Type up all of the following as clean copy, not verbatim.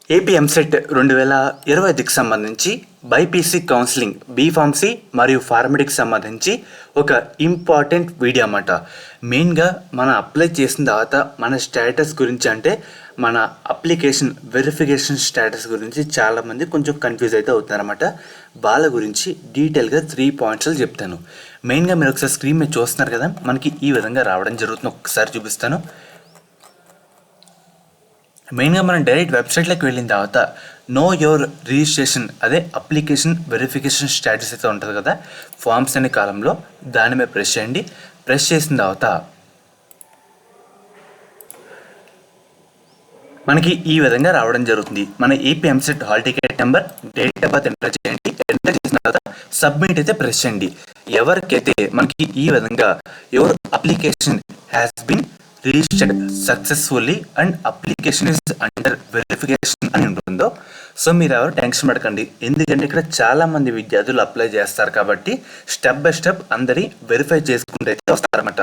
AP EAMCET 2020కి సంబంధించి BiPC counselling B Pharmacy మరియు ఫార్మడికి సంబంధించి ఒక ఇంపార్టెంట్ వీడియో అన్నమాట. మెయిన్గా మనం అప్లై చేసిన తర్వాత మన స్టేటస్ గురించి, అంటే మన అప్లికేషన్ వెరిఫికేషన్ స్టేటస్ గురించి చాలామంది కొంచెం కన్ఫ్యూజ్ అయితే అవుతున్నారన్నమాట. వాళ్ళ గురించి డీటెయిల్గా 3 పాయింట్స్లో చెప్తాను. మెయిన్గా మీరు ఒకసారి స్క్రీన్ మీద చూస్తున్నారు కదా, మనకి ఈ విధంగా రావడం జరుగుతుంది. ఒకసారి చూపిస్తాను. మెయిన్గా మనం డైరెక్ట్ వెబ్సైట్లోకి వెళ్ళిన తర్వాత నో యువర్ రిజిస్ట్రేషన్, అదే అప్లికేషన్ వెరిఫికేషన్ స్టేటస్ అయితే ఉంటుంది కదా, ఫామ్స్ అనే కాలంలో దాని మీద ప్రెస్ చేయండి. ప్రెస్ చేసిన తర్వాత మనకి ఈ విధంగా రావడం జరుగుతుంది. మన AP EAMCET hall ticket number, date of birth enter చేయండి. ఎంటర్ చేసిన తర్వాత సబ్మిట్ అయితే ప్రెస్ చేయండి. ఎవరికైతే మనకి ఈ విధంగా your application has been registered successfully and application is under verification అని ఉంటుందో, సో మీరు ఎవరు టెన్షన్ పడకండి. ఎందుకంటే ఇక్కడ చాలామంది విద్యార్థులు అప్లై చేస్తారు కాబట్టి స్టెప్ బై స్టెప్ అందరి వెరిఫై చేసుకుంటూ అయితే వస్తారన్నమాట.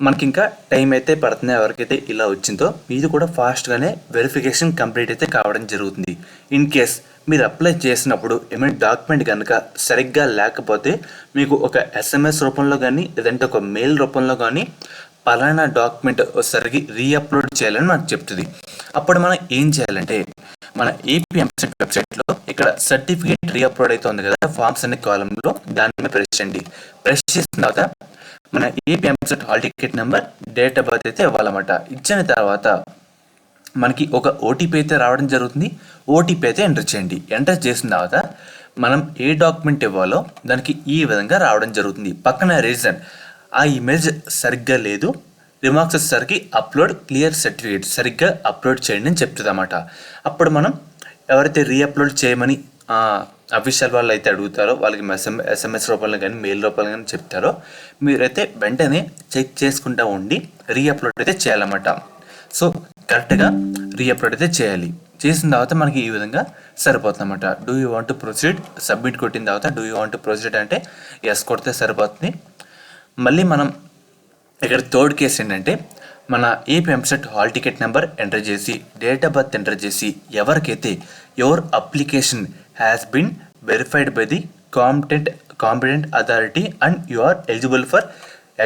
మనకి ఇంకా టైం అయితే పడుతుంది. ఎవరికైతే ఇలా వచ్చిందో మీది కూడా ఫాస్ట్గానే వెరిఫికేషన్ కంప్లీట్ అయితే కావడం జరుగుతుంది. ఇన్ కేస్ మీరు అప్లై చేసినప్పుడు ఏమైనా డాక్యుమెంట్ కనుక సరిగ్గా లేకపోతే మీకు ఒక ఎస్ఎంఎస్ రూపంలో కానీ లేదంటే ఒక మెయిల్ రూపంలో కానీ పలానా డాక్యుమెంట్ సరిగ్గా రీఅప్లోడ్ చేయాలని మనకు చెప్తుంది. అప్పుడు మనం ఏం చేయాలంటే మన ఏపీ ఎంసెట్ వెబ్సైట్లో ఇక్కడ సర్టిఫికేట్ రీఅప్లోడ్ అవుతుంది కదా, ఫామ్స్ అనే కాలంలో దాని మీద ప్రెస్ చేయండి. ప్రెస్ చేసిన తర్వాత మన AP EAMCET hall ticket number, date of birth అయితే ఇవ్వాలన్నమాట. ఇచ్చిన తర్వాత మనకి ఒక ఓటీపీ అయితే రావడం జరుగుతుంది. ఓటీపీ అయితే ఎంటర్ చేయండి. ఎంటర్ చేసిన తర్వాత మనం ఏ డాక్యుమెంట్ ఇవ్వాలో దానికి ఈ విధంగా రావడం జరుగుతుంది. పక్కన రీజన్, ఆ ఇమేజ్ సరిగ్గా లేదు, రిమార్క్స్ వచ్చేసరికి అప్లోడ్ క్లియర్ సర్టిఫికేట్, సరిగ్గా అప్లోడ్ చేయండి అని చెప్తుంది అన్నమాట. అప్పుడు మనం ఎవరైతే రీఅప్లోడ్ చేయమని అఫీషియల్ వాళ్ళు అయితే అడుగుతారో వాళ్ళకి ఎస్ఎంఎస్ రూపంలో కానీ మెయిల్ రూపంలో కానీ చెప్తారో మీరైతే వెంటనే చెక్ చేసుకుంటూ ఉండి రీఅప్లోడ్ అయితే చేయాలన్నమాట. సో కరెక్ట్గా రీఅప్లోడ్ అయితే చేయాలి. చేసిన తర్వాత మనకి ఈ విధంగా సరిపోతుంది అన్నమాట. Do you want to proceed, submit కొట్టిన తర్వాత do you want to proceed అంటే ఎస్ కొడితే సరిపోతుంది. మళ్ళీ మనం ఇక్కడ థర్డ్ కేసు ఏంటంటే మన AP EAMCET hall ticket number enter చేసి డేట్ ఆఫ్ బర్త్ ఎంటర్ చేసి ఎవరికైతే your application has been verified by the competent authority and you are eligible for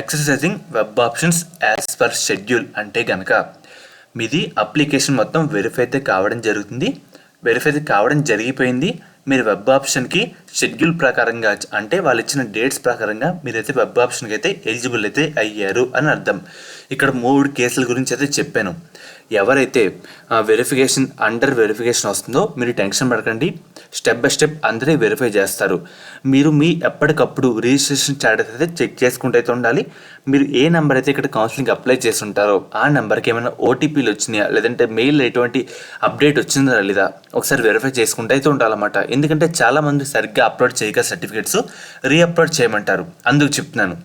exercising web options as per schedule అంటే కనుక మీది application మొత్తం verify అయితే కావడం జరుగుతుంది. వెరిఫై అయితే కావడం జరిగిపోయింది. మీరు వెబ్ ఆప్షన్కి షెడ్యూల్ ప్రకారంగా, అంటే వాళ్ళు ఇచ్చిన డేట్స్ ప్రకారంగా మీరైతే వెబ్ ఆప్షన్కి అయితే ఎలిజిబుల్ అయితే అయ్యారు అని అర్థం. ఇక్కడ 3 కేసుల గురించి అయితే చెప్పాను. ఎవరైతే వెరిఫికేషన్ అండర్ వెరిఫికేషన్ వస్తుందో మీరు టెన్షన్ పడకండి. స్టెప్ బై స్టెప్ అందరే వెరిఫై చేస్తారు. మీరు మీ ఎప్పటికప్పుడు రిజిస్ట్రేషన్ స్టేటస్ అయితే చెక్ చేసుకుంటూ అయితే ఉండాలి. మీరు ఏ నెంబర్ అయితే ఇక్కడ కౌన్సిలింగ్ అప్లై చేసి ఉంటారో ఆ నెంబర్కి ఏమైనా ఓటీపీలు వచ్చినాయా లేదంటే మెయిల్ ఎటువంటి అప్డేట్ వచ్చిందా లేదా ఒకసారి వెరిఫై చేసుకుంటూ అయితే ఉండాలన్నమాట. ఎందుకంటే చాలామంది సరిగ్గా అప్లోడ్ చేయక సర్టిఫికేట్స్ రీఅప్లోడ్ చేయమంటారు, అందుకు చెప్తున్నాను.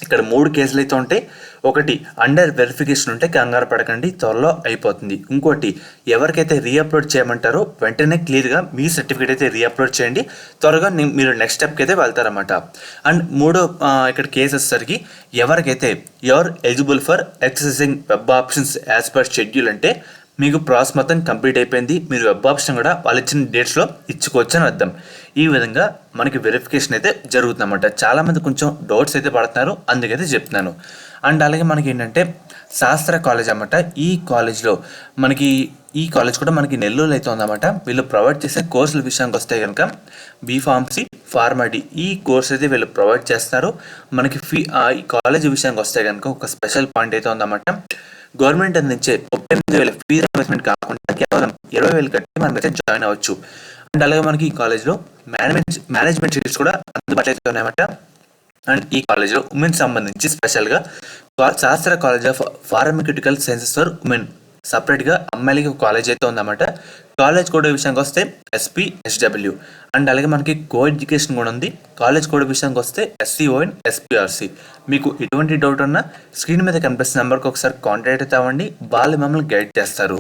ఇక్కడ 3 కేసులు అయితే ఉంటాయి. ఒకటి అండర్ వెరిఫికేషన్ ఉంటే కంగారు పడకండి, త్వరలో అయిపోతుంది. ఇంకోటి ఎవరికైతే రీఅప్లోడ్ చేయమంటారో వెంటనే క్లియర్గా మీ సర్టిఫికేట్ అయితే రీఅప్లోడ్ చేయండి, త్వరగా మీరు నెక్స్ట్ స్టెప్కి అయితే వెళ్తారన్నమాట. అండ్ మూడో ఇక్కడ కేసు వచ్చేసరికి ఎవరికైతే your eligible for exercising web options as per schedule అంటే మీకు ప్రాసెస్ మొత్తం కంప్లీట్ అయిపోయింది, మీరు వెబ్ ఆప్షన్ కూడా వాళ్ళు ఇచ్చిన డేట్స్లో ఇచ్చుకోవచ్చు అని అర్థం. ఈ విధంగా మనకి వెరిఫికేషన్ అయితే జరుగుతుందన్నమాట. చాలామంది కొంచెం డౌట్స్ అయితే పడుతున్నారు, అందుకైతే చెప్తున్నాను. అండ్ అలాగే మనకి ఏంటంటే శాస్త్ర కాలేజ్ అన్నమాట. ఈ కాలేజ్ కూడా మనకి నెల్లూరు అయితే ఉందన్నమాట. వీళ్ళు ప్రొవైడ్ చేసే కోర్సుల విషయానికి వస్తే కనుక బీఫార్మసీ, ఫార్మడీ ఈ కోర్స్ అయితే వీళ్ళు ప్రొవైడ్ చేస్తారు. మనకి ఈ కాలేజ్ విషయానికి వస్తే కనుక ఒక స్పెషల్ పాయింట్ అయితే ఉందన్నమాట. గవర్నమెంట్ అందించే 38,000 ఫీజు రియంబర్స్మెంట్ కాకుండా కేవలం 20,000 కట్టి మనం అయితే జాయిన్ అవ్వచ్చు. అండ్ అలాగే మనకి ఈ కాలేజ్లో మేనేజ్మెంట్ సీట్స్ కూడా అందుబాటులో అయితే ఉన్నాయన్నమాట. అండ్ ఈ కాలేజ్లో ఉమెన్ సంబంధించి స్పెషల్గా Sastra college of pharmaceutical sciences for women సపరేట్గా అమ్మాయిలకి ఒక కాలేజ్ అయితే ఉందన్నమాట. కాలేజ్ కోడ్ విషయానికి వస్తే SPSW. అండ్ అలాగే మనకి కో ఎడ్యుకేషన్ కూడా ఉంది. కాలేజ్ కోడ్ విషయానికి వస్తే SCON SPRC. మీకు ఎటువంటి డౌట్ ఉన్నా స్క్రీన్ మీద కనిపిస్తున్న నెంబర్కి ఒకసారి కాంటాక్ట్ అయితే అవ్వండి, వాళ్ళు మిమ్మల్ని గైడ్ చేస్తారు.